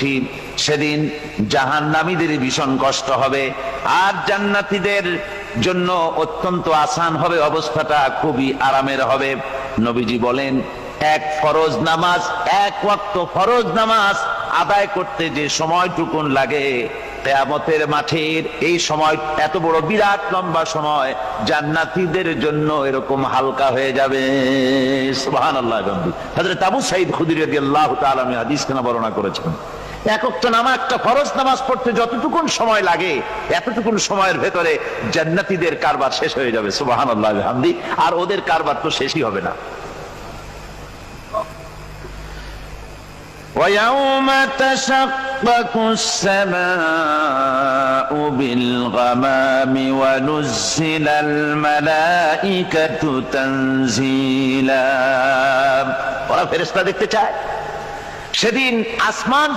করছি, সেদিন জাহান্নামীদের ভীষণ কষ্ট হবে, আর জান্নাতীদের জন্য অত্যন্ত আসান হবে, অবস্থাটা খুবই আরামের হবে। নবীজি বলেন, এক ফরজ নামাজ, এক ওয়াক্ত ফরজ নামাজ আদায় করতে যে সময়টুকুন লাগে, কিয়ামতের মাঠের এই সময় এত বড় বিরাট লম্বা সময় জান্নাতীদের জন্য এরকম হালকা হয়ে যাবে। সুবহানাল্লাহ। হযরত আবু সাঈদ খুদরী রাদিয়াল্লাহু তাআলা হাদিস কেন বর্ণনা করেছেন, এক ওয়াক্ত নামাজ, একটা ফরজ নামাজ পড়তে যতটুকুন সময় লাগে, এতটুকুন সময়ের ভেতরে জান্নাতীদের কারবার শেষ হয়ে যাবে। সুবহানাল্লাহ বিহামদি। আর ওদের কারবার তো শেষই হবে না। وَيَوْمَ تَشَقَّقُ السَّمَاءُ بِالْغَمَامِ وَنُزِّلَ الْمَلَائِكَةُ تَنزِيلًا। ওরা ফেরেশতা দেখতে চায়। সেদিন আসমান